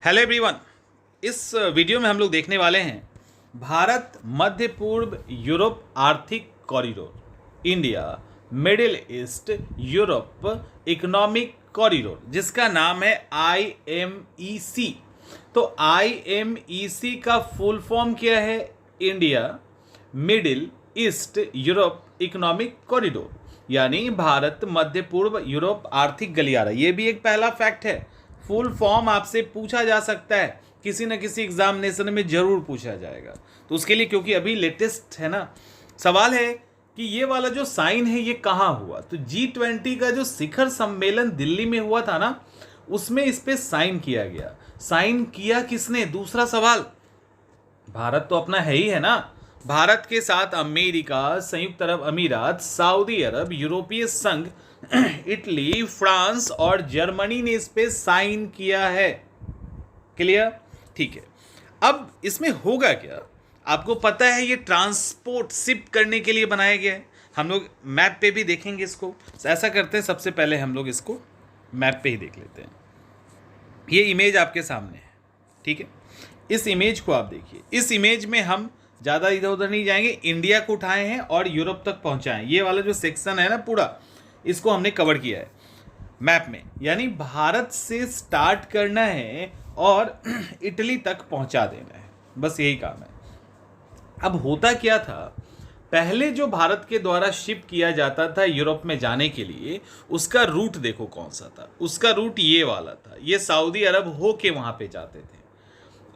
Hello everyone. इस video में हम लोग देखने वाले हैं भारत मध्य पूर्व यूरोप आर्थिक corridor, India middle east Europe economic corridor, जिसका नाम है IMEC। तो IMEC का फुल फॉर्म क्या है? India middle east Europe economic corridor, यानी भारत मध्य पूर्व यूरोप आर्थिक गलियारा। ये भी एक पहला फैक्ट है। फुल फॉर्म आपसे पूछा जा सकता है, किसी न किसी एग्जामिनेशन में जरूर पूछा जाएगा। तो उसके लिए, क्योंकि अभी लेटेस्ट है ना, सवाल है कि ये वाला जो साइन है ये कहाँ हुआ। तो G20 का जो शिखर सम्मेलन दिल्ली में हुआ था ना, उसमें इस पे साइन किया गया। साइन किया किसने? दूसरा सवाल, भारत तो अपना है ही है ना। भारत के साथ अमेरिका, संयुक्त अरब अमीरात, सऊदी अरब, यूरोपीय संघ, इटली, फ्रांस और जर्मनी ने इस पे साइन किया है। क्लियर? ठीक है। अब इसमें होगा क्या, आपको पता है, ये ट्रांसपोर्ट शिप करने के लिए बनाया गया है। हम लोग मैप पे भी देखेंगे इसको। ऐसा करते हैं, सबसे पहले हम लोग इसको मैप पे ही देख लेते हैं। ये इमेज आपके सामने है, ठीक है। इस इमेज को आप देखिए। इस इमेज में हम ज़्यादा इधर उधर नहीं जाएंगे, इंडिया को उठाए हैं और यूरोप तक पहुंचाए हैं। ये वाला जो सेक्शन है ना पूरा, इसको हमने कवर किया है मैप में। यानी भारत से स्टार्ट करना है और इटली तक पहुंचा देना है, बस यही काम है। अब होता क्या था, पहले जो भारत के द्वारा शिप किया जाता था यूरोप में जाने के लिए, उसका रूट देखो कौन सा था। उसका रूट ये वाला था, ये सऊदी अरब हो के वहां पे जाते थे।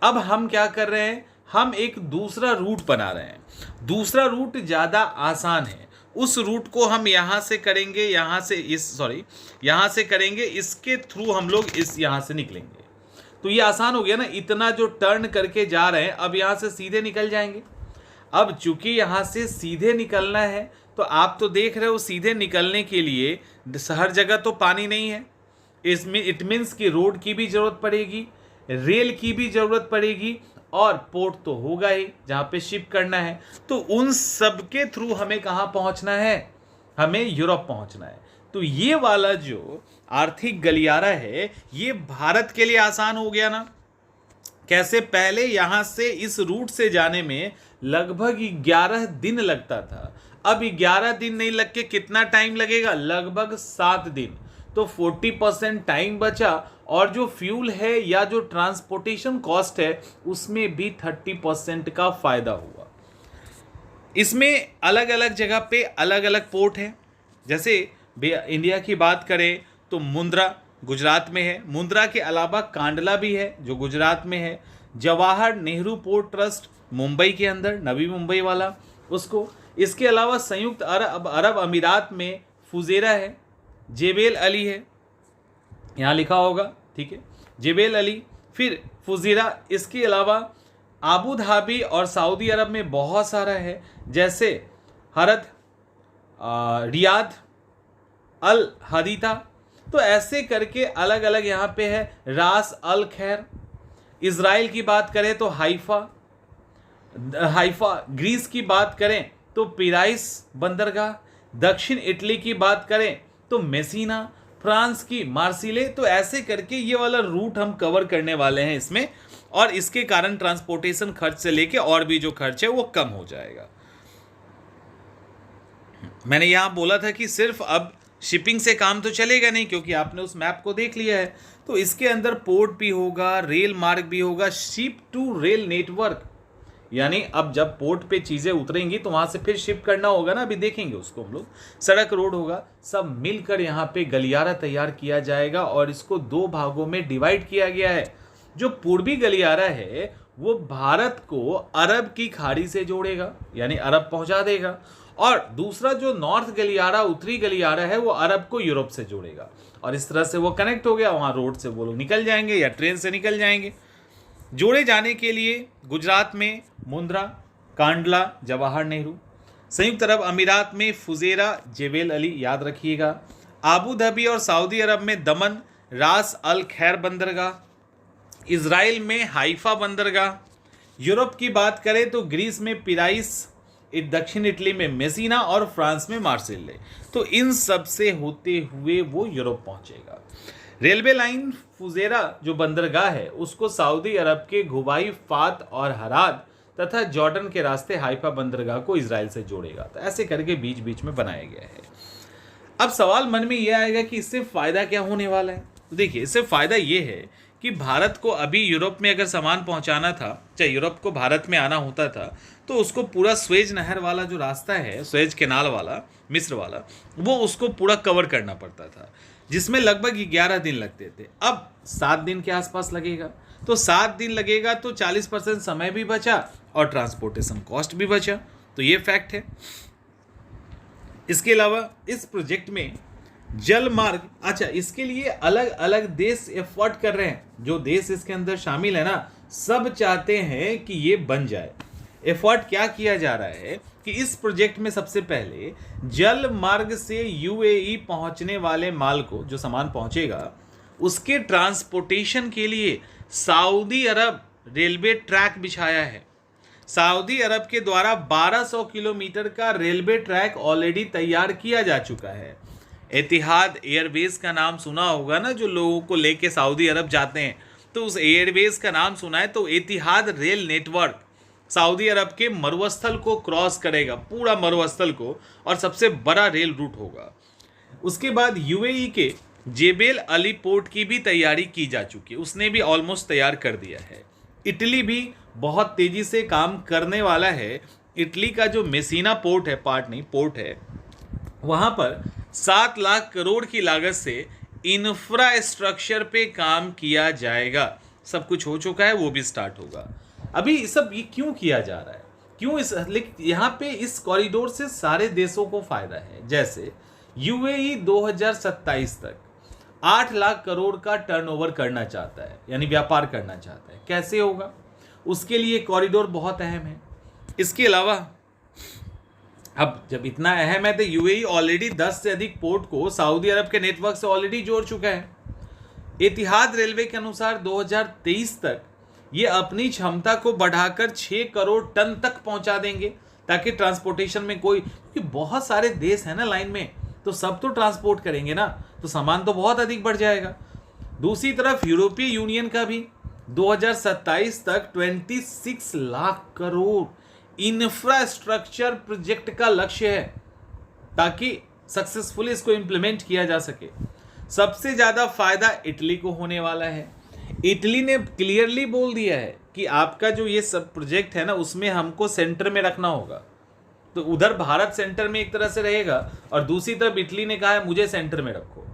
अब हम क्या कर रहे हैं, हम एक दूसरा रूट बना रहे हैं। दूसरा रूट ज़्यादा आसान है। उस रूट को हम यहाँ से करेंगे, यहाँ से करेंगे, इसके थ्रू हम लोग यहाँ से निकलेंगे। तो ये आसान हो गया ना, इतना जो टर्न करके जा रहे हैं, अब यहाँ से सीधे निकल जाएंगे। अब चूंकि यहाँ से सीधे निकलना है, तो आप तो देख रहे हो, सीधे निकलने के लिए हर जगह तो पानी नहीं है। इसमें इट मीन्स कि रोड की भी जरूरत पड़ेगी, रेल की भी जरूरत पड़ेगी, और पोर्ट तो होगा ही जहाँ पे शिप करना है। तो उन सब के थ्रू हमें कहाँ पहुँचना है? हमें यूरोप पहुँचना है। तो ये वाला जो आर्थिक गलियारा है, ये भारत के लिए आसान हो गया ना। कैसे? पहले यहाँ से इस रूट से जाने में लगभग 11 दिन लगता था। अब 11 दिन नहीं लग के कितना टाइम लगेगा? लगभग 7 दिन। तो 40% टाइम बचा, और जो फ्यूल है या जो ट्रांसपोर्टेशन कॉस्ट है, उसमें भी 30% का फायदा हुआ। इसमें अलग अलग जगह पे अलग अलग पोर्ट है। जैसे इंडिया की बात करें तो मुंद्रा गुजरात में है। मुंद्रा के अलावा कांडला भी है जो गुजरात में है। जवाहर नेहरू पोर्ट ट्रस्ट मुंबई के अंदर, नवी मुंबई वाला उसको। इसके अलावा संयुक्त अरब अमीरात में फुजेरा है, जेबेल अली है, यहाँ लिखा होगा, ठीक है, जेबेल अली, फिर फुजेरा। इसके अलावा आबू धाबी और सऊदी अरब में बहुत सारा है, जैसे हरद, रियाद, अल हदीथा। तो ऐसे करके अलग अलग यहाँ पे है। रास अल खैर। इज़राइल की बात करें तो हाइफा। ग्रीस की बात करें तो पिराइस बंदरगाह। दक्षिण इटली की बात करें तो मेसिना। फ्रांस की मार्सिले। तो ऐसे करके ये वाला रूट हम कवर करने वाले हैं इसमें, और इसके कारण ट्रांसपोर्टेशन खर्च से लेके और भी जो खर्च है वो कम हो जाएगा। मैंने यहाँ बोला था कि सिर्फ अब शिपिंग से काम तो चलेगा नहीं, क्योंकि आपने उस मैप को देख लिया है। तो इसके अंदर पोर्ट भी होगा, रेल मार्ग भी होगा, शिप टू रेल नेटवर्क। यानी अब जब पोर्ट पे चीज़ें उतरेंगी तो वहाँ से फिर शिप करना होगा ना, अभी देखेंगे उसको हम लोग। सड़क, रोड होगा, सब मिलकर यहाँ पे गलियारा तैयार किया जाएगा, और इसको 2 भागों में डिवाइड किया गया है। जो पूर्वी गलियारा है वो भारत को अरब की खाड़ी से जोड़ेगा, यानी अरब पहुँचा देगा। और दूसरा जो नॉर्थ गलियारा, उत्तरी गलियारा है, वो अरब को यूरोप से जोड़ेगा। और इस तरह से वो कनेक्ट हो गया, वहाँ रोड से वो लोग निकल जाएंगे या ट्रेन से निकल जाएंगे। जोड़े जाने के लिए गुजरात में मुंद्रा, कांडला, जवाहर नेहरू। संयुक्त अरब अमीरात में फुजेरा, जेबेल अली, याद रखिएगा। आबू धाबी और सऊदी अरब में दमन, रास अल खैर बंदरगाह। इज़राइल में हाइफा बंदरगाह। यूरोप की बात करें तो ग्रीस में पिराइस, दक्षिण इटली में मेसीना और फ्रांस में मार्सेille। तो इन सब से होते हुए वो यूरोप पहुंचेगा। रेलवे लाइन फुजेरा जो बंदरगाह है उसको सऊदी अरब के गुबाई, फात और हराद तथा जॉर्डन के रास्ते हाइफा बंदरगाह को इजराइल से जोड़ेगा। तो ऐसे करके बीच बीच में बनाया गया है। अब सवाल मन में यह आएगा कि इससे फायदा क्या होने वाला है। तो देखिए, इससे फायदा ये है कि भारत को अभी यूरोप में अगर सामान पहुंचाना था, चाहे यूरोप को भारत में आना होता था, तो उसको पूरा स्वेज नहर वाला जो रास्ता है, स्वेज कैनाल वाला, मिस्र वाला, वो उसको पूरा कवर करना पड़ता था, जिसमें लगभग 11 दिन लगते थे। अब 7 दिन के आसपास लगेगा। तो 7 दिन लगेगा तो 40% समय भी बचा और ट्रांसपोर्टेशन कॉस्ट भी बचा। तो ये फैक्ट है। इसके अलावा इस प्रोजेक्ट में जल मार्ग, अच्छा, इसके लिए अलग अलग देश एफर्ट कर रहे हैं। जो देश इसके अंदर शामिल है ना, सब चाहते हैं कि ये बन जाए। एफर्ट क्या किया जा रहा है कि इस प्रोजेक्ट में सबसे पहले जल मार्ग से यूएई पहुंचने वाले माल को, जो सामान पहुंचेगा, उसके ट्रांसपोर्टेशन के लिए सऊदी अरब रेलवे ट्रैक बिछाया है। सऊदी अरब के द्वारा 1200 किलोमीटर का रेलवे ट्रैक ऑलरेडी तैयार किया जा चुका है। एतिहाद एयरवेज का नाम सुना होगा ना, जो लोगों को लेके सऊदी अरब जाते हैं, तो उस एयरवेज का नाम सुना है। तो एतिहाद रेल नेटवर्क सऊदी अरब के मरुस्थल को क्रॉस करेगा, पूरा मरुस्थल को, और सबसे बड़ा रेल रूट होगा। उसके बाद यूएई के जेबेल अली पोर्ट की भी तैयारी की जा चुकी है, उसने भी ऑलमोस्ट तैयार कर दिया है। इटली भी बहुत तेजी से काम करने वाला है। इटली का जो मेसीना पोर्ट है, पोर्ट है, वहां पर 7 लाख करोड़ की लागत से इंफ्रास्ट्रक्चर पे काम किया जाएगा। सब कुछ हो चुका है, वो भी स्टार्ट होगा। अभी सब ये क्यों किया जा रहा है, क्यों यहाँ पे इस कॉरिडोर से सारे देशों को फायदा है। जैसे यूएई 2027 तक 8 लाख करोड़ का टर्नओवर करना चाहता है, यानी व्यापार करना चाहता है। कैसे होगा, उसके लिए कॉरिडोर बहुत अहम है। इसके अलावा अब जब इतना अहम है तो यूएई ऑलरेडी 10 से अधिक पोर्ट को सऊदी अरब के नेटवर्क से ऑलरेडी जोड़ चुका है। एतिहाद रेलवे के अनुसार 2023 तक ये अपनी क्षमता को बढ़ाकर 6 करोड़ टन तक पहुंचा देंगे, ताकि ट्रांसपोर्टेशन में क्योंकि बहुत सारे देश हैं ना लाइन में, तो सब तो ट्रांसपोर्ट करेंगे ना, तो सामान तो बहुत अधिक बढ़ जाएगा। दूसरी तरफ यूरोपीय यूनियन का भी 2027 तक 26 लाख करोड़ इंफ्रास्ट्रक्चर प्रोजेक्ट का लक्ष्य है, ताकि सक्सेसफुली इसको इंप्लीमेंट किया जा सके। सबसे ज्यादा फायदा इटली को होने वाला है। इटली ने क्लियरली बोल दिया है कि आपका जो ये सब प्रोजेक्ट है ना, उसमें हमको सेंटर में रखना होगा। तो उधर भारत सेंटर में एक तरह से रहेगा, और दूसरी तरफ इटली ने कहा है मुझे सेंटर में रखो।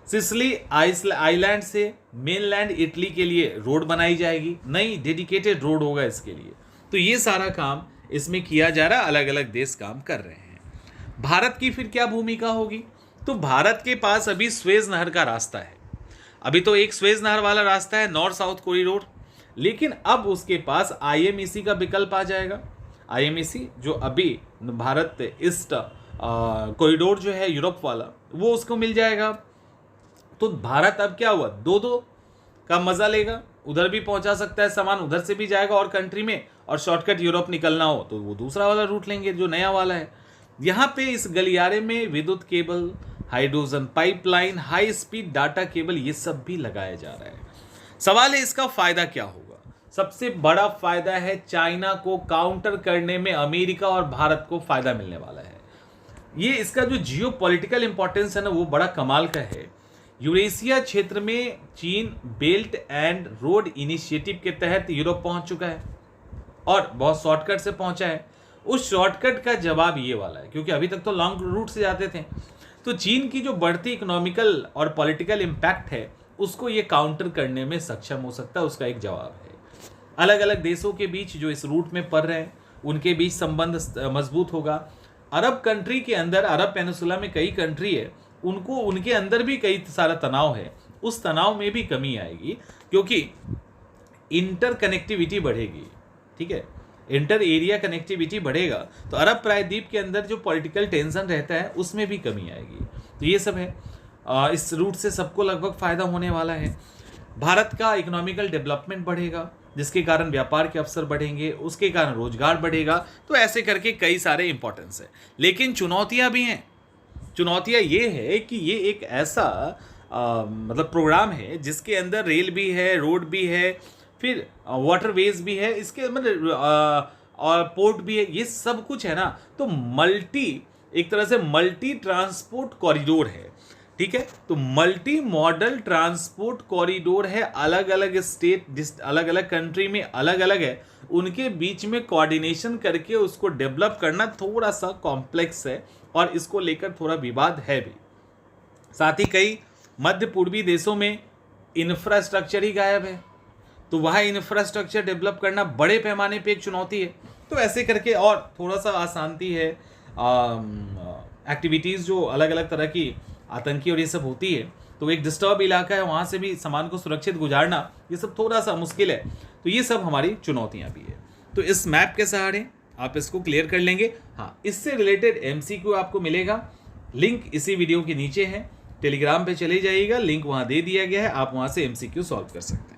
सिसिली आइलैंड से मेनलैंड इटली के लिए रोड बनाई जाएगी, नई डेडिकेटेड रोड होगा इसके लिए। तो ये सारा काम इसमें किया जा रहा है, अलग अलग देश काम कर रहे हैं। भारत की फिर क्या भूमिका होगी, तो भारत के पास अभी स्वेज नहर का रास्ता है। अभी तो एक स्वेज नहर वाला रास्ता है, नॉर्थ साउथ कॉरिडोर, लेकिन अब उसके पास आईएमईसी का विकल्प आ जाएगा। आईएमईसी जो अभी भारत ईस्ट कॉरिडोर जो है यूरोप वाला, वो उसको मिल जाएगा। तो भारत अब क्या हुआ, दो का मजा लेगा, उधर भी पहुंचा सकता है सामान, उधर से भी जाएगा और कंट्री में, और शॉर्टकट यूरोप निकलना हो तो वो दूसरा वाला रूट लेंगे जो नया वाला है। यहाँ पे इस गलियारे में विद्युत cable, hydrogen pipeline, high speed data cable, ये सब भी लगाया जा रहा है। सवाल है इसका फायदा क्या होगा। सबसे बड़ा फायदा है चाइना को काउंटर करने में अमेरिका और भारत को फायदा मिलने वाला है। ये इसका जो जियो पॉलिटिकल इंपॉर्टेंस है ना, वो बड़ा कमाल का है। यूरेशिया क्षेत्र में चीन बेल्ट एंड रोड इनिशिएटिव के तहत यूरोप पहुंच चुका है और बहुत शॉर्टकट से पहुंचा है। उस शॉर्टकट का जवाब ये वाला है, क्योंकि अभी तक तो लॉन्ग रूट से जाते थे। तो चीन की जो बढ़ती इकोनॉमिकल और पॉलिटिकल इम्पैक्ट है, उसको ये काउंटर करने में सक्षम हो सकता है, उसका एक जवाब है। अलग अलग देशों के बीच जो इस रूट में पड़ रहे हैं, उनके बीच संबंध मजबूत होगा। अरब कंट्री के अंदर, अरब पेनिसुला में कई कंट्री है, उनके अंदर भी कई सारा तनाव है। उस तनाव में भी कमी आएगी, क्योंकि इंटर कनेक्टिविटी बढ़ेगी। ठीक है, इंटर एरिया कनेक्टिविटी बढ़ेगा, तो अरब प्रायद्वीप के अंदर जो पॉलिटिकल टेंशन रहता है, उसमें भी कमी आएगी। तो ये सब है, इस रूट से सबको लगभग फायदा होने वाला है। भारत का इकोनॉमिकल डेवलपमेंट बढ़ेगा, जिसके कारण व्यापार के अवसर बढ़ेंगे, उसके कारण रोजगार बढ़ेगा। तो ऐसे करके कई सारे इंपॉर्टेंस है, लेकिन चुनौतियां भी हैं। चुनौतियां ये है कि ये एक ऐसा मतलब प्रोग्राम है जिसके अंदर रेल भी है, रोड भी है, फिर वाटरवेज भी है, इसके मतलब और पोर्ट भी है, ये सब कुछ है ना। तो एक तरह से मल्टी ट्रांसपोर्ट कॉरिडोर है, ठीक है। तो मल्टी मॉडल ट्रांसपोर्ट कॉरिडोर है, अलग अलग स्टेट, अलग अलग कंट्री में अलग अलग है, उनके बीच में कोऑर्डिनेशन करके उसको डेवलप करना थोड़ा सा कॉम्प्लेक्स है और इसको लेकर थोड़ा विवाद है भी। साथ ही कई मध्य पूर्वी देशों में इंफ्रास्ट्रक्चर ही गायब है, तो वहाँ इंफ्रास्ट्रक्चर डेवलप करना बड़े पैमाने पे एक चुनौती है। तो ऐसे करके और थोड़ा सा अशांति है, एक्टिविटीज़ जो अलग अलग तरह की आतंकी और ये सब होती है, तो एक डिस्टर्ब इलाका है, वहाँ से भी सामान को सुरक्षित गुजारना ये सब थोड़ा सा मुश्किल है। तो ये सब हमारी चुनौतियाँ भी है। तो इस मैप के सहारे आप इसको क्लियर कर लेंगे। हाँ, इससे रिलेटेड MCQ आपको मिलेगा, लिंक इसी वीडियो के नीचे है। टेलीग्राम पे चले जाइएगा, लिंक वहाँ दे दिया गया है, आप वहाँ से MCQ सॉल्व कर सकते हैं।